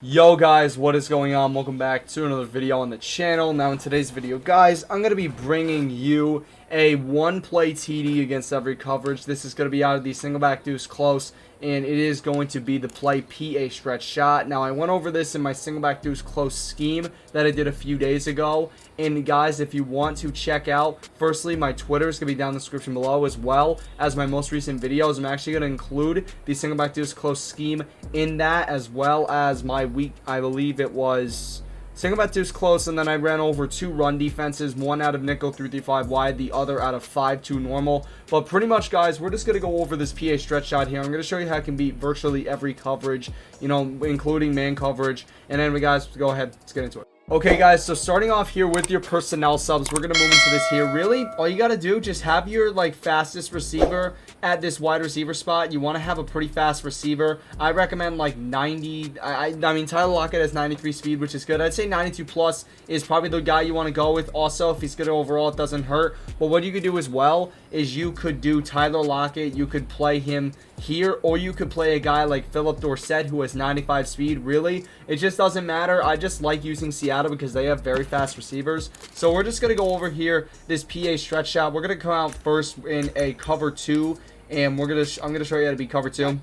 Yo guys, what is going on? Welcome back to another video on the channel. Now in today's video, guys, I'm going to be bringing you a one-play TD against every coverage. This is going to be out of the Singleback Deuce close, and it is going to be the play PA stretch shot. Now I went over this in my Singleback Deuce close scheme that I did a few days ago. And guys, if you want to check out, firstly, my Twitter is going to be down in the description below, as well as my most recent videos. I'm actually going to include the Singleback Deuce close scheme in that, as well as my week, I believe it was Singleback Deuce close, and then I ran over two run defenses, one out of nickel 3-3-5 wide, the other out of 5-2 normal. But pretty much, guys, we're just going to go over this PA stretch shot here. I'm going to show you how I can beat virtually every coverage, including man coverage. And then, guys, go ahead, let's get into it. Okay guys, so starting off here with your personnel subs, we're going to move into this here. Really, all you got to do, just have your fastest receiver at this wide receiver spot. You want to have a pretty fast receiver. I recommend 90. I mean, Tyler Lockett has 93 speed, which is good. I'd say 92 plus is probably the guy you want to go with. Also, if he's good overall, it doesn't hurt. But what you could do as well is you could do Tyler Lockett. You could play him here, or you could play a guy like Philip Dorsett who has 95 speed. Really, it just doesn't matter. I just like using Seattle because they have very fast receivers. So we're just going to go over here this PA stretch shot. We're going to come out first in a cover 2, and I'm going to show you how to be cover 2.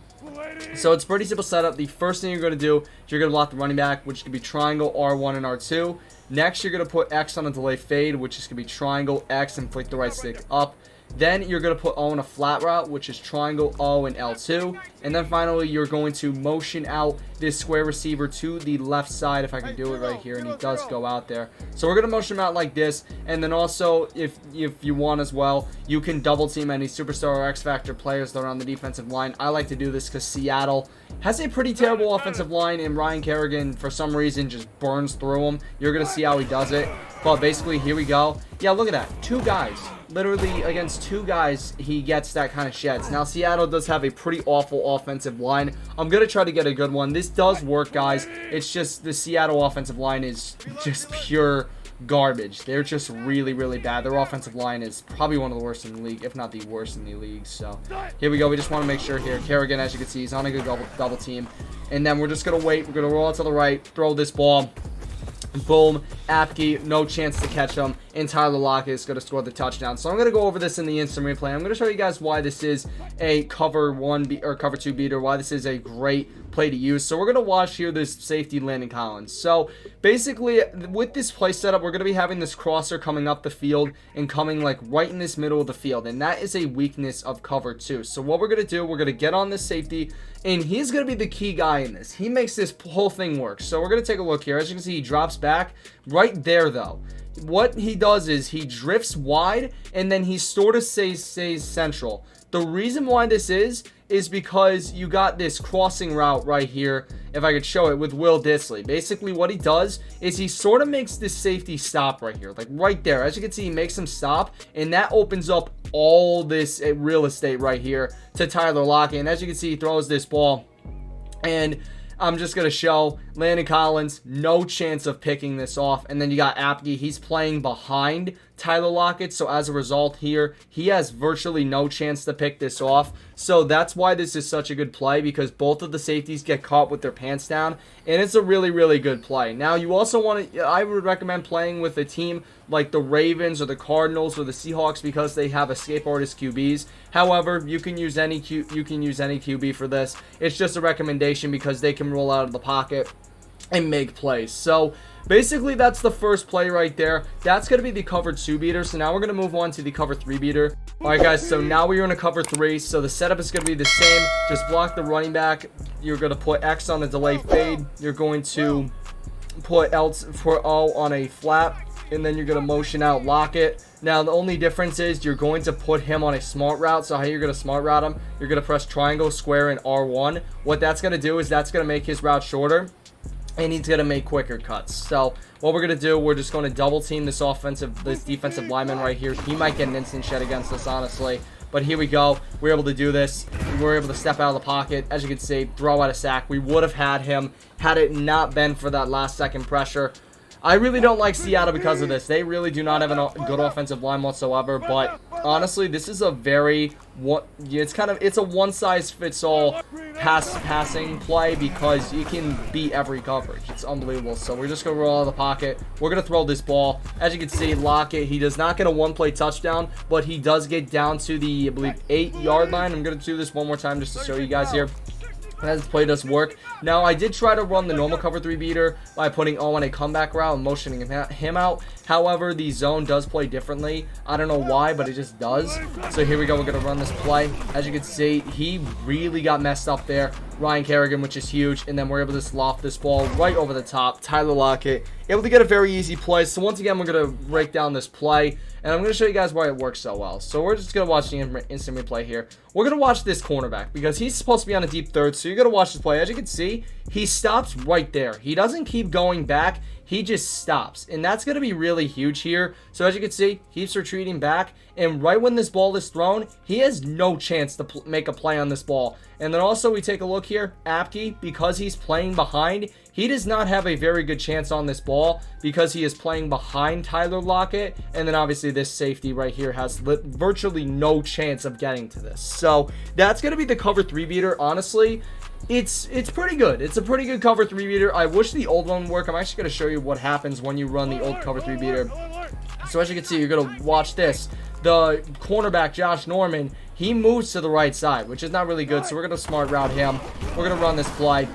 So it's pretty simple setup. The first thing you're going to do is you're going to block the running back, which could be triangle, R1, and R2. Next, you're going to put X on a delay fade, which is going to be triangle, X, and flick the right stick up. Then you're going to put O in a flat route, which is triangle, O, and L2. And then finally, you're going to motion out this square receiver to the left side, if I can do it right here, and he does go out there. So we're going to motion him out like this. And then also, if you want as well, you can double team any superstar or XFactor players that are on the defensive line. I like to do this because Seattle has a pretty terrible offensive line, and Ryan Kerrigan, for some reason, just burns through them. You're going to see how he does it. But basically, here we go. Yeah, look at that. Two guys. Literally, against two guys, he gets that kind of sheds. Now, Seattle does have a pretty awful offensive line. I'm going to try to get a good one. This does work, guys. It's just the Seattle offensive line is just pure garbage. They're just really, really bad. Their offensive line is probably one of the worst in the league, if not the worst in the league. So, here we go. We just want to make sure here. Kerrigan, as you can see, he's on a good double team. And then we're just going to wait. We're going to roll out to the right, throw this ball. Boom. Apke, no chance to catch him. And Tyler Lockett is going to score the touchdown. So I'm going to go over this in the instant replay. I'm going to show you guys why this is a cover 1 or cover 2 beater, why this is a great play to use. So we're going to watch here this safety Landon Collins. So basically, with this play setup, we're going to be having this crosser coming up the field and coming right in this middle of the field. And that is a weakness of cover 2. So what we're going to do, we're going to get on this safety, and he's going to be the key guy in this. He makes this whole thing work. So we're going to take a look here. As you can see, he drops back right there, though. What he does is he drifts wide, and then he sort of stays central. The reason why this is because you got this crossing route right here, if I could show it, with Will Dissly. Basically, what he does is he sort of makes this safety stop right here, right there. As you can see, he makes him stop, and that opens up all this real estate right here to Tyler Lockett. And as you can see, he throws this ball, and I'm just going to show Landon Collins, no chance of picking this off. And then you got Apke. He's playing behind Tyler Lockett. So as a result here, he has virtually no chance to pick this off. So that's why this is such a good play, because both of the safeties get caught with their pants down. And it's a really, really good play. Now, you also want to, I would recommend playing with a team like the Ravens or the Cardinals or the Seahawks, because they have escape artist QBs. However, you can use any QB for this. It's just a recommendation because they can roll out of the pocket and make plays. So basically, that's the first play right there. That's going to be the cover 2 beater. So now we're going to move on to the cover 3 beater. All right, guys, so now we're in a cover 3. So the setup is going to be the same. Just block the running back. You're going to put X on a delay fade. You're going to put O on a flat. And then you're going to motion out Lockett. Now, the only difference is you're going to put him on a smart route. So how you're going to smart route him, you're going to press triangle, square, and R1. What that's going to do is that's going to make his route shorter, and he's going to make quicker cuts. So what we're going to do, we're just going to double team this defensive lineman right here. He might get an instant shed against us, honestly. But here we go. We're able to do this. We're able to step out of the pocket. As you can see, throw out a sack. We would have had him had it not been for that last second pressure. I really don't like Seattle because of this. They really do not have a good offensive line whatsoever, but honestly, this is a very it's a one-size-fits-all passing play because you can beat every coverage. It's unbelievable. So we're just gonna roll out of the pocket. We're gonna throw this ball. As you can see, Lockett, he does not get a one-play touchdown, but he does get down to the, I believe, 8-yard line. I'm gonna do this one more time just to show you guys here. This play does work. Now, I did try to run the normal cover 3 beater by putting O on a comeback route and motioning him out. However, the zone does play differently. I don't know why, but it just does. So here we go. We're going to run this play. As you can see, he really got messed up there. Ryan Kerrigan, which is huge. And then we're able to loft this ball right over the top. Tyler Lockett able to get a very easy play. So once again, we're going to break down this play. And I'm going to show you guys why it works so well. So we're just going to watch the instant replay here. We're going to watch this cornerback because he's supposed to be on a deep third. So you're going to watch this play. As you can see, he stops right there. He doesn't keep going back. He just stops. And that's going to be really huge here. So as you can see, he's retreating back. And right when this ball is thrown, he has no chance to make a play on this ball. And then also we take a look here. Apke, because he's playing behind, he does not have a very good chance on this ball because he is playing behind Tyler Lockett. And then obviously this safety right here has virtually no chance of getting to this. So that's going to be the cover 3 beater. Honestly, it's pretty good. It's a pretty good cover 3 beater. I wish the old one would work. I'm actually going to show you what happens when you run the old cover 3 beater. So as you can see, you're going to watch this. The cornerback, Josh Norman, he moves to the right side, which is not really good. So we're going to smart route him. We're going to run this play.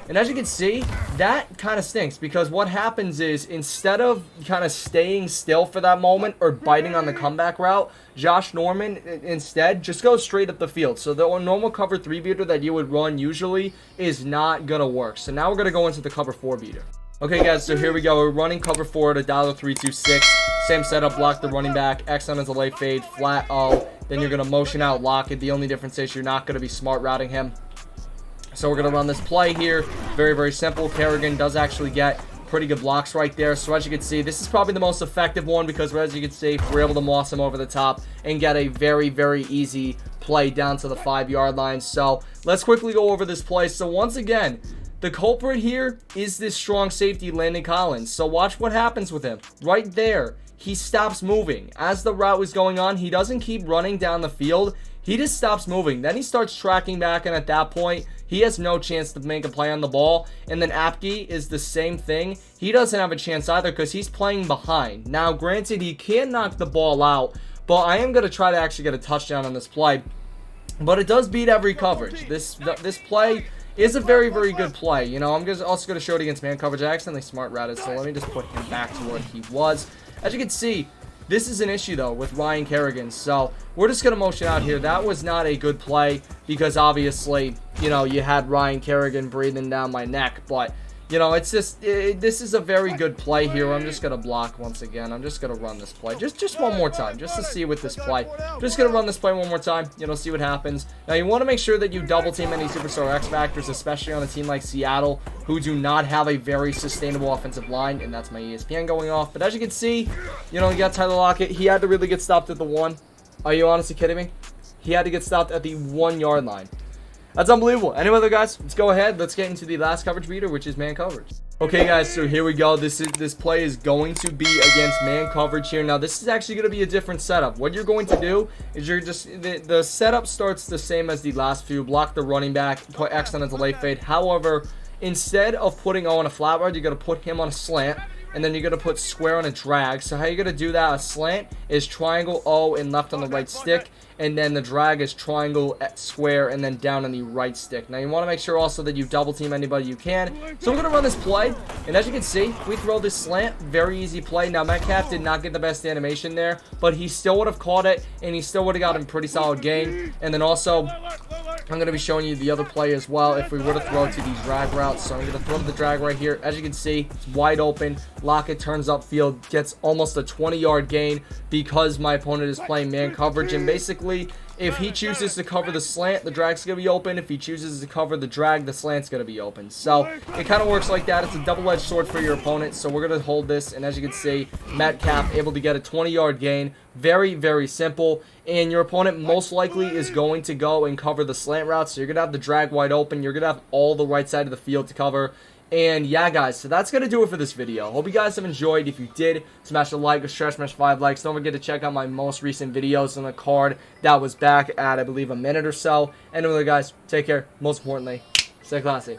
And as you can see, that kind of stinks because what happens is instead of kind of staying still for that moment or biting on the comeback route, Josh Norman instead just goes straight up the field. So the normal cover 3 beater that you would run usually is not going to work. So now we're going to go into the cover 4 beater. Okay, guys, so here we go. We're running cover 4 at a $326. Same setup, block the running back, X on his delay fade, flat O. Then you're going to motion out Lockett. The only difference is you're not going to be smart routing him. So we're going to run this play here. Very, very simple. Kerrigan does actually get pretty good blocks right there. So as you can see, this is probably the most effective one because as you can see, we're able to moss him over the top and get a very, very easy play down to the 5-yard line. So let's quickly go over this play. So once again, the culprit here is this strong safety, Landon Collins. So watch what happens with him. Right there, he stops moving. As the route is going on, he doesn't keep running down the field. He just stops moving. Then he starts tracking back, and at that point, he has no chance to make a play on the ball. And then Apke is the same thing. He doesn't have a chance either because he's playing behind. Now, granted, he can knock the ball out, but I am going to try to actually get a touchdown on this play. But it does beat every coverage. This play is a very, very good play. You know, I'm also going to show it against man coverage. I accidentally smart routed, so let me just put him back to where he was. As you can see, this is an issue, though, with Ryan Kerrigan. So we're just going to motion out here. That was not a good play because, obviously, you know, you had Ryan Kerrigan breathing down my neck. But, you know, it's just, this is a very good play here. I'm just going to block once again. I'm just going to run this play. Just one more time, just to see with this play. Just going to run this play one more time, you know, see what happens. Now, you want to make sure that you double team any superstar X factors, especially on a team like Seattle, who do not have a very sustainable offensive line. And that's my ESPN going off. But as you can see, you know, you got Tyler Lockett. He had to really get stopped at the 1. Are you honestly kidding me? He had to get stopped at the 1-yard line. That's unbelievable. Anyway, though, guys, let's go ahead. Let's get into the last coverage beater, which is man coverage. Okay, guys, so here we go. This play is going to be against man coverage here. Now, this is actually going to be a different setup. What you're going to do is the setup starts the same as the last few. Block the running back, put X on a delay fade. However, instead of putting O on a flat route, you're going to put him on a slant. And then you're going to put square on a drag. So how you're going to do that, a slant is triangle O and left on the right stick. And then the drag is triangle, square, and then down on the right stick. Now you want to make sure also that you double team anybody you can. So we're going to run this play. And as you can see, we throw this slant. Very easy play. Now Metcalf did not get the best animation there. But he still would have caught it. And he still would have gotten a pretty solid gain. And then also, I'm going to be showing you the other play as well if we were to throw to these drag routes. So I'm going to throw to the drag right here. As you can see, it's wide open. Lockett turns upfield, gets almost a 20-yard gain because my opponent is playing man coverage. And basically, if he chooses to cover the slant, the drag's going to be open. If he chooses to cover the drag, the slant's going to be open. So it kind of works like that. It's a double-edged sword for your opponent. So we're going to hold this. And as you can see, Metcalf able to get a 20-yard gain. Very, very simple. And your opponent most likely is going to go and cover the slant route. So you're going to have the drag wide open. You're going to have all the right side of the field to cover. And yeah, guys, so that's going to do it for this video. Hope you guys have enjoyed. If you did, smash a like or smash 5 likes. Don't forget to check out my most recent videos on the card that was back at, I believe, a minute or so. Anyway, guys, take care. Most importantly, stay classy.